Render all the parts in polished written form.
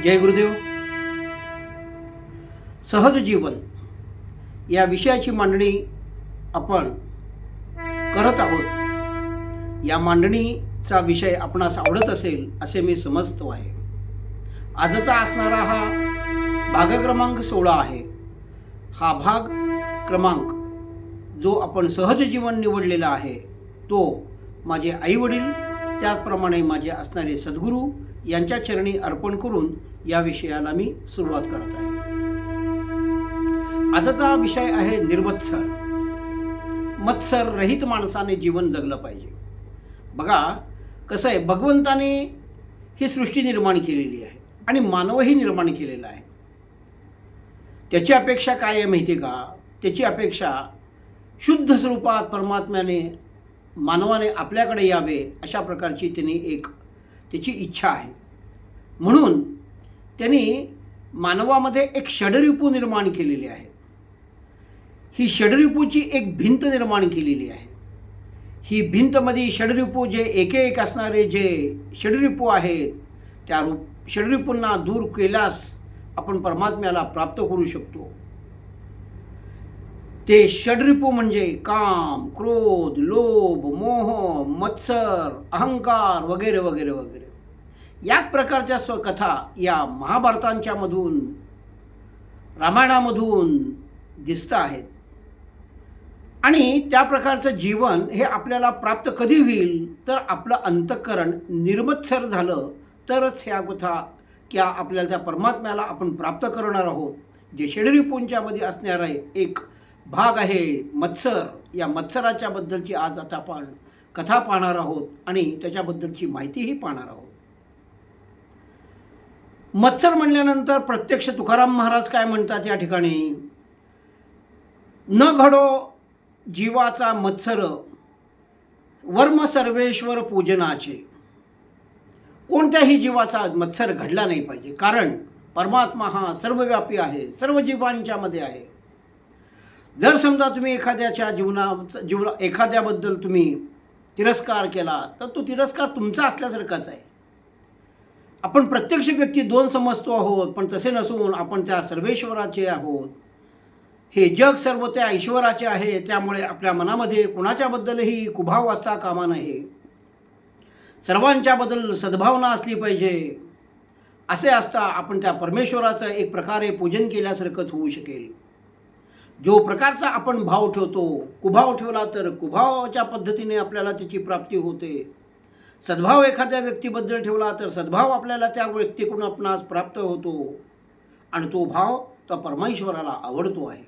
जय गुरुदेव. सहज जीवन या विषयाची मांडणी आपण करत आहोत. या मांडणीचा विषय आपणास आवडत असेल असे मी समजतो आहे. आजचा असणारा हा भाग क्रमांक 16 आहे. हा भाग क्रमांक जो आपण सहज जीवन निवडलेला आहे तो माझे आईवडील त्याचप्रमाणे माझे असणारे सद्गुरू यांच्या चरणी अर्पण करून या विषयाला मी सुरुवात करत आहे. आजचा विषय आहे निर्मत्सर. मत्सर रहित माणसाने जीवन जगलं पाहिजे. बघा कसं आहे, भगवंताने ही सृष्टी निर्माण केलेली आहे आणि मानवही निर्माण केलेला आहे. त्याची अपेक्षा काय आहे माहिती का? त्याची अपेक्षा शुद्ध स्वरूपात परमात्म्याने मानवाने आपल्याकडे यावे अशा प्रकारची त्याची इच्छा आहे. म्हणून त्यांनी मानवामध्ये एक षडरिपू निर्माण केलेली आहे. ही षडरिपूची एक भिंत निर्माण केलेली आहे. ही भिंतमध्ये षडरिपू जे एक असणारे जे षडरिपू आहेत त्या षडरिपूंना दूर केल्यास आपण परमात्म्याला प्राप्त करू शकतो. ते षडरिपू म्हणजे काम, क्रोध, लोभ, मोह, मत्सर, अहंकार वगैरे वगैरे वगैरे. याच प्रकारच्या कथा या महाभारतांच्या मधून रामायणामधून दिसत आहेत. आणि त्या प्रकारचं जीवन हे आपल्याला प्राप्त कधी होईल तर आपलं अंतःकरण निर्मत्सर झालं तरच ह्या कथा किंवा आपल्याला त्या परमात्म्याला आपण प्राप्त करणार आहोत. जे षडरिपूंच्या मध्ये असणारा एक भाग आहे मत्सर. या मत्सराच्या बद्दलची आज आता आपण कथा पाहणार आहोत आणि त्याच्याबद्दलची माहितीही पाहणार आहोत. मत्सर म्हणल्यानंतर प्रत्यक्ष तुकाराम महाराज काय म्हणतात या ठिकाणी, न घडो जीवाचा मत्सर वर्म सर्वेश्वर पूजनाचे. कोणत्याही जीवाचा मत्सर घडला नाही पाहिजे, कारण परमात्मा हा सर्वव्यापी आहे, सर्व जीवांच्या मध्ये आहे. जर समजा तुम्ही एखाद्याबद्दल तुम्ही तिरस्कार केला तर तो तिरस्कार तुमचा असल्यासारखाच आहे. आपण प्रत्यक्ष व्यक्ती दोन समजतो आहोत, पण तसे नसून आपण त्या सर्वेश्वराचे आहोत. हे जग सर्व त्या ईश्वराचे आहे. त्यामुळे आपल्या मनामध्ये कुणाच्याबद्दलही कुभाव असता कामा नये. सर्वांच्याबद्दल सद्भावना असली पाहिजे. असे असता आपण त्या परमेश्वराचं एक प्रकारे पूजन केल्यासारखंच होऊ शकेल. जो प्रकारचा आपण भाव ठेवतो, कुभाव ठेवला तर कुभावाच्या पद्धतीने आपल्याला त्याची प्राप्ती होते. सद्भाव एखाद्या व्यक्तीबद्दल ठेवला तर सद्भाव आपल्याला त्या व्यक्तीकडून आपणास प्राप्त होतो आणि तो भाव तो परमेश्वराला आवडतो आहे.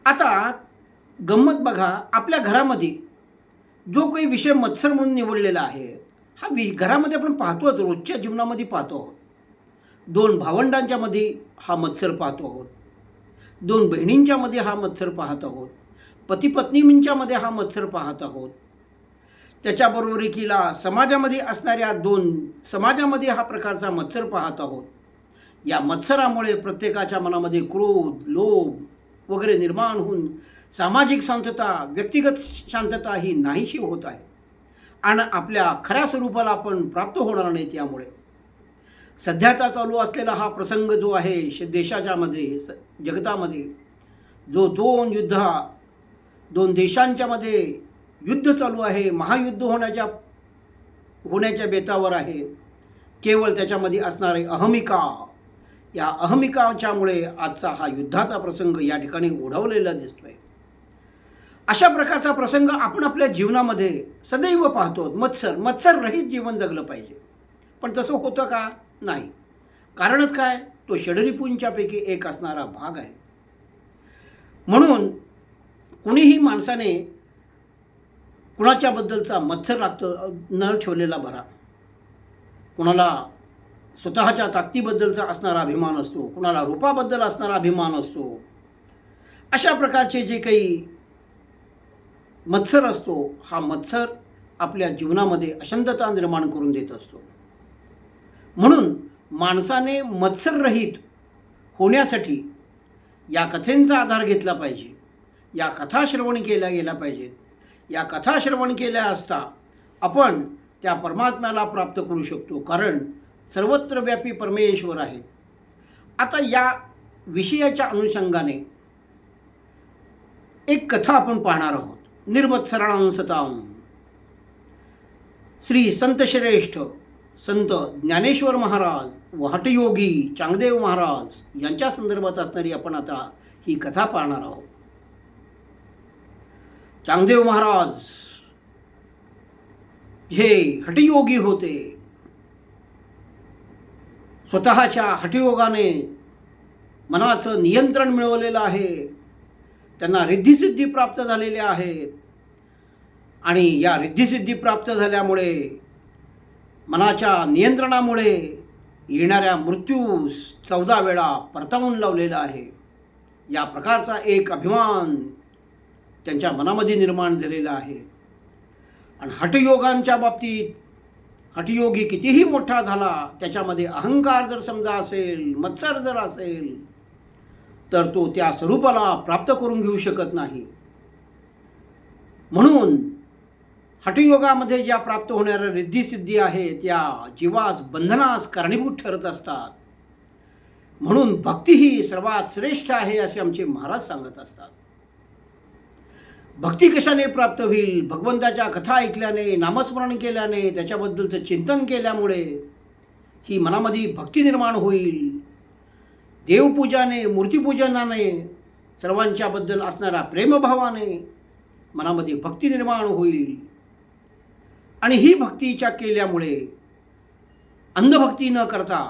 आता गंमत बघा, आपल्या घरामध्ये जो काही विषय मत्सर म्हणून निवडलेला आहे हा घरामध्ये आपण पाहतो, रोजच्या जीवनामध्ये पाहतो आहोत. दोन भावंडांच्या मध्ये हा मत्सर पाहतो आहोत. दोन बहिणींच्या मध्ये हा मत्सर पाहत आहोत. पती पत्नींच्या मध्ये हा मत्सर पाहत आहोत. त्याच्याबरोबर एकीला समाजामध्ये असणाऱ्या समाजामध्ये हा प्रकारचा मत्सर पाहत आहोत. या मत्सरामुळे प्रत्येकाच्या मनामध्ये क्रोध, लोभ वगैरे निर्माण होऊन सामाजिक शांतता, व्यक्तिगत शांतता ही नाहीशी होत आहे आणि आपल्या खऱ्या स्वरूपाला आपण प्राप्त होणार नाही. त्यामुळे सध्याचा चालू असलेला हा प्रसंग जो आहे देशाच्या मध्ये जगतामध्ये जो दोन देशांच्या मध्ये युद्ध चालू आहे, महायुद्ध होण्याच्या बेतावर आहे. केवळ त्याच्यामध्ये असणारे अहमिका, या अहमिकाच्यामुळे आजचा हा युद्धाचा प्रसंग या ठिकाणी ओढवलेला दिसतोय. अशा प्रकारचा प्रसंग आपण आपल्या जीवनामध्ये सदैव पाहतो. मत्सर रहित जीवन जगलं पाहिजे, पण तसं होतं का? नाही. कारणच काय? तो षडरिपूंच्यापैकी एक असणारा भाग आहे. म्हणून कुणीही माणसाने कुणाच्याबद्दलचा मत्सर न ठेवलेला बरा. कुणाला स्वतःच्या ताकदीबद्दलचा असणारा अभिमान असतो, कुणाला रूपाबद्दल असणारा अभिमान असतो. अशा प्रकारचे जे काही मत्सर असतो हा मत्सर आपल्या जीवनामध्ये अशांतता निर्माण करून देत असतो. म्हणून माणसाने मत्सररहित होण्यासाठी या कथेंचा आधार घेतला पाहिजे. या कथा श्रवण केल्या गेल्या पाहिजेत. या कथा श्रवण केल्या असता आपण त्या परमात्म्याला प्राप्त करू शकतो. कारण सर्वत्र व्यापी परमेश्वर आहे. आता या विषयाच्या अनुषंगाने एक कथा आपण पाहणार आहोत. निर्मत्सराणां सतां श्री संत श्रेष्ठ संत ज्ञानेश्वर महाराज व हठयोगी चांगदेव महाराज यांच्या संदर्भात असणारी आपण आता ही कथा पाहणार आहोत. चांगदेव महाराज हे हठयोगी होते. स्वतःच्या हठयोगाने मनाचं नियंत्रण मिळवलेलं आहे. त्यांना रिद्धिसिद्धी प्राप्त झालेल्या आहेत आणि या रिद्धिसिद्धी प्राप्त झाल्यामुळे मनाच्या नियंत्रणामुळे येणाऱ्या मृत्यूस 14 वेळा परतावून लावलेला आहे. या प्रकारचा एक अभिमान त्यांच्या मनामध्ये निर्माण झालेला आहे. आणि हठयोगांच्या बाबतीत हठयोगी कितीही मोठा झाला, त्याच्यामध्ये अहंकार जर समजा असेल, मत्सर जर असेल, तर तो त्या स्वरूपाला प्राप्त करून घेऊ शकत नाही. म्हणून हठयोगामध्ये ज्या प्राप्त होणाऱ्या रिद्धिसिद्धी आहे त्या जीवास बंधनास कारणीभूत ठरत असतात. म्हणून भक्ती ही सर्वात श्रेष्ठ आहे असे आमचे महाराज सांगत असतात. भक्ती कशाने प्राप्त होईल? भगवंताच्या कथा ऐकल्याने, नामस्मरण केल्याने, त्याच्याबद्दलचं चिंतन केल्यामुळे ही मनामध्ये भक्ती निर्माण होईल. देवपूजाने, मूर्तीपूजनाने, सर्वांच्याबद्दल असणाऱ्या प्रेमभावाने मनामध्ये भक्ती निर्माण होईल. आणि ही भक्तीच्या केल्यामुळे अंधभक्ती न करता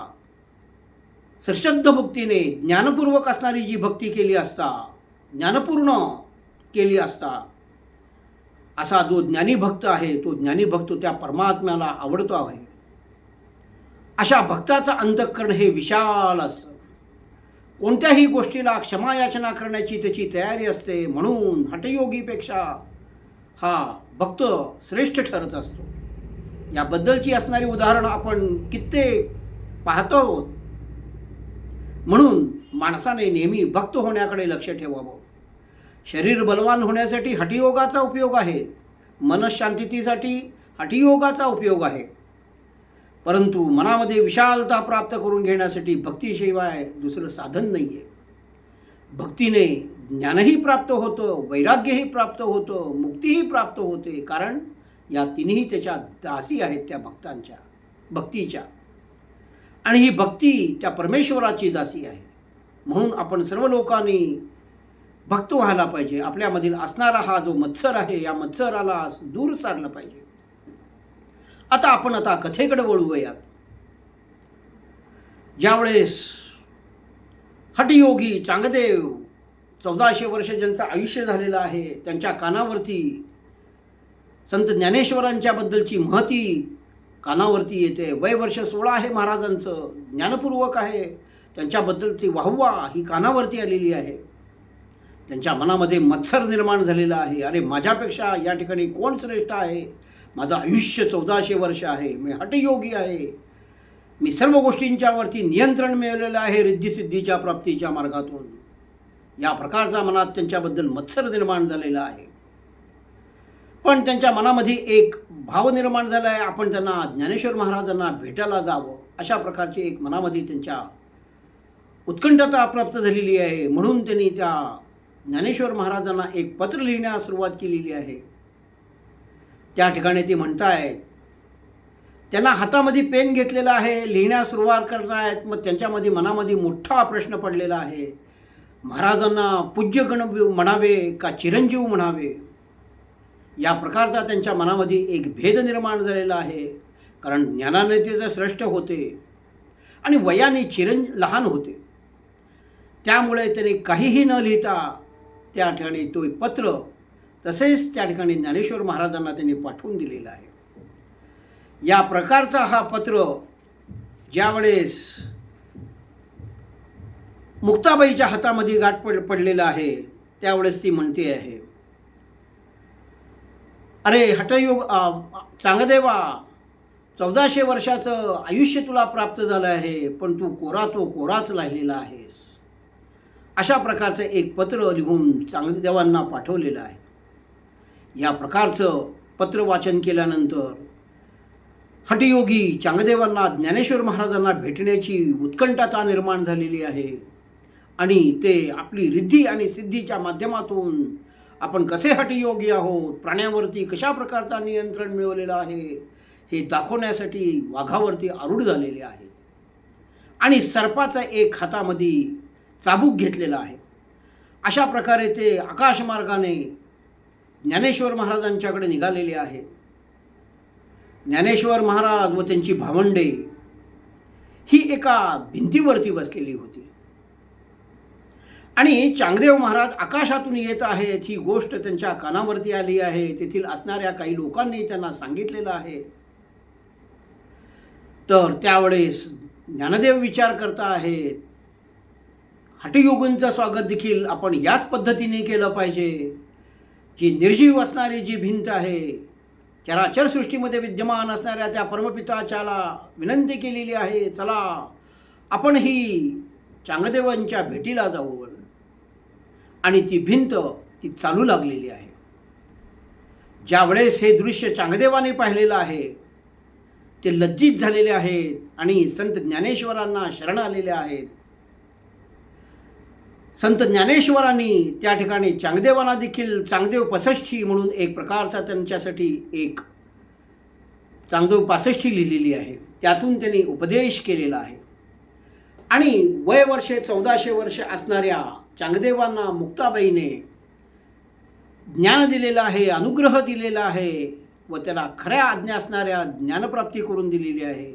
सश्रद्ध भक्तीने ज्ञानपूर्वक असणारी जी भक्ती केली असता, ज्ञानपूर्ण केली असता, असा जो ज्ञानी भक्त आहे तो ज्ञानी भक्त त्या परमात्म्याला आवडतो आहे. अशा भक्ताचं अंतःकरण हे विशाल असतं. कोणत्याही गोष्टीला क्षमायाचना करण्याची त्याची तयारी असते. म्हणून हठयोगीपेक्षा हा भक्त श्रेष्ठ ठरत असतो. याबद्दलची असणारी उदाहरणं आपण कित्येक पाहतो. म्हणून माणसाने नेहमी भक्त होण्याकडे लक्ष ठेवावं. शरीर बलवान होण्यासाठी हठयोगाचा उपयोग आहे, मनशांतीसाठी हठयोगाचा उपयोग आहे. परंतु मनामध्ये विशालता प्राप्त करून घेण्यासाठी भक्तीशिवाय दुसरं साधन नाही आहे. भक्तीने ज्ञानही प्राप्त होतं, वैराग्यही प्राप्त होतं, मुक्तीही प्राप्त होते. कारण या तिन्ही त्याच्या दासी आहेत त्या भक्तीच्या. आणि ही भक्ती त्या परमेश्वराची दासी आहे. म्हणून आपण सर्व लोकांनी भक्त व्हायला पाहिजे. आपल्यामधील असणारा हा जो मत्सर आहे या मत्सराला दूर सारलं पाहिजे. आता कथेकडे वळूयात. ज्यावेळेस हठयोगी चांगदेव 1400 वर्ष ज्यांचं आयुष्य झालेलं आहे, त्यांच्या कानावरती संत ज्ञानेश्वरांच्या बद्दलची महती कानावरती येते. वय वर्ष 16 आहे महाराजांचं, ज्ञानपूर्वक आहे, त्यांच्याबद्दलची वाहवा ही कानावरती आलेली आहे. त्यांच्या मनामध्ये मत्सर निर्माण झालेला आहे. अरे माझ्यापेक्षा या ठिकाणी कोण श्रेष्ठ आहे? माझं आयुष्य 1400 वर्ष आहे, मी हठयोगी आहे, मी सर्व गोष्टींच्यावरती नियंत्रण मिळवलेलं आहे रिद्धिसिद्धीच्या प्राप्तीच्या मार्गातून. या प्रकारचा मनात त्यांच्याबद्दल मत्सर निर्माण झालेला आहे. पण त्यांच्या मनामध्ये एक भाव निर्माण झाला आहे, आपण त्यांना ज्ञानेश्वर महाराजांना भेटायला जावं, अशा प्रकारची एक मनामध्ये त्यांच्या उत्कंठता प्राप्त झालेली आहे. म्हणून त्यांनी त्या ज्ञानेश्वर महाराजांना एक पत्र लिहिण्यास सुरुवात केलेली आहे. त्या ठिकाणी ते म्हणतायत, त्यांना हातामध्ये पेन घेतलेला आहे, लिहिण्यास सुरुवात करतायत. मग त्यांच्यामध्ये मनामध्ये मोठा प्रश्न पडलेला आहे, महाराजांना पूज्यगण म्हणावे का चिरंजीव म्हणावे? या प्रकारचा त्यांच्या मनामध्ये एक भेद निर्माण झालेला आहे. कारण ज्ञानाने ते जर श्रेष्ठ होते आणि वयाने लहान होते, त्यामुळे त्याने काहीही न लिहिता त्या ठिकाणी तो पत्र तसेच त्या ठिकाणी ज्ञानेश्वर महाराजांना त्यांनी पाठवून दिलेला आहे. या प्रकारचा हा पत्र ज्यावेळेस मुक्ताबाईच्या हातामध्ये गाठ पडलेला आहे, त्यावेळेस ती म्हणते आहे, अरे हठयोग चांगदेवा, 1400 वर्षाचं आयुष्य तुला प्राप्त झालं आहे, पण तू कोराच राहिलेला आहेस. अशा प्रकारचं एक पत्र लिहून चांगदेवांना पाठवलेलं आहे. या प्रकारचं पत्र वाचन केल्यानंतर हठयोगी चांगदेवांना ज्ञानेश्वर महाराजांना भेटण्याची उत्कंठता निर्माण झालेली आहे आणि ते आपली रिद्धी आणि सिद्धीच्या माध्यमातून आपण कसे हठयोगी आहोत, प्राण्यावरती कशा प्रकारचा नियंत्रण मिळवलेलं आहे हे दाखवण्यासाठी वाघावरती आरूढ झालेले आहे आणि सर्पाचा एक हातामध्ये चाबूक घेतलेला आहे. अशा प्रकारे ते आकाशमार्गाने ज्ञानेश्वर महाराजांच्याकडे निघालेले आहे. ज्ञानेश्वर महाराज व त्यांची भावंडे ही एका भिंतीवरती बसलेली होती आणि चांगदेव महाराज आकाशातून येत आहेत ही गोष्ट त्यांच्या कानावरती आली आहे. तेथील असणाऱ्या काही लोकांनी त्यांना सांगितलेलं आहे. तर त्यावेळेस ज्ञानदेव विचार करता आहेत, हठयोगींचं स्वागत देखील आपण याच पद्धतीने केलं पाहिजे. जी निर्जीव असणारी जी भिंत आहे, चराचर सृष्टीमध्ये विद्यमान असणाऱ्या त्या परमपिताच्याला विनंती केलेली आहे, चला आपण ही चांगदेवांच्या भेटीला जाऊ. आणि ती भिंत ती चालू लागलेली आहे. ज्यावेळेस हे दृश्य चांगदेवाने पाहिलेलं आहे ते लज्जित झालेले आहेत आणि संत ज्ञानेश्वरांना शरण आलेले आहेत. संत ज्ञानेश्वरांनी त्या ठिकाणी चांगदेवांना देखील चांगदेव 65 म्हणून एक प्रकारचा त्यांच्यासाठी एक चांगदेव 65 लिहिलेली आहे. त्यातून त्यांनी उपदेश केलेला आहे आणि वयवर्षे 1400 वर्ष असणाऱ्या चांगदेवांना मुक्ताबाईने ज्ञान दिलेलं आहे, अनुग्रह दिलेला आहे व त्याला खऱ्या आज्ञा असणाऱ्या ज्ञानप्राप्ती करून दिलेली आहे.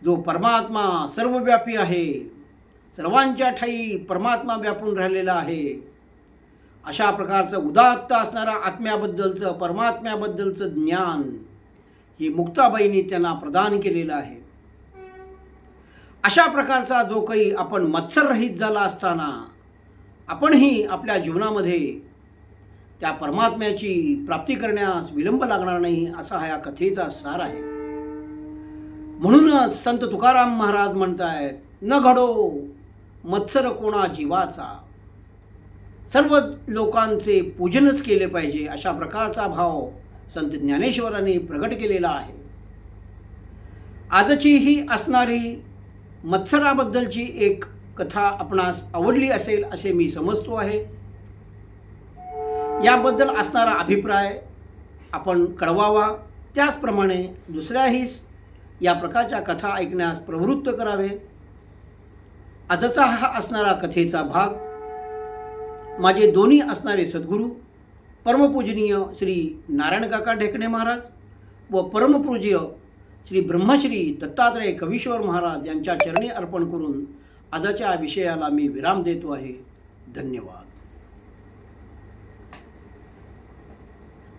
जो परमात्मा सर्वव्यापी आहे, सर्वांच्या ठाई परमात्मा व्यापून राहिलेला आहे, अशा प्रकारचं उदात्त असणारा आत्म्याबद्दलचं परमात्म्याबद्दलचं ज्ञान ही मुक्ताबाईंनी त्यांना प्रदान केलेलं आहे. अशा प्रकारचा जो काही आपण मत्सररहित झाला असताना आपणही आपल्या जीवनामध्ये त्या परमात्म्याची प्राप्ती करण्यास विलंब लागणार नाही, असा हा या कथेचा सार आहे. म्हणूनच संत तुकाराम महाराज म्हणतायत, न घडो मत्सर कोणा जीवाचा, सर्व लोकांचे पूजनच केले पाहिजे, अशा प्रकारचा भाव संत ज्ञानेश्वरांनी प्रगट केलेला आहे. आजची ही असणारी मत्सराबद्दलची एक कथा आपणास आवडली असेल असे मी समजतो आहे. याबद्दल असणारा अभिप्राय आपण कळवावा, त्याचप्रमाणे दुसऱ्याही या प्रकारच्या कथा ऐकण्यास प्रवृत्त करावे. आजचा हा असणारा कथेचा भाग माझे दोन्ही असणारे सद्गुरू परमपूजनीय श्री नारायण काका ढेकणे महाराज व परमपूज्य श्री ब्रह्मश्री दत्तात्रय कवीश्वर महाराज यांच्या चरणी अर्पण करून आजच्या विषयाला मी विराम देतो आहे. धन्यवाद.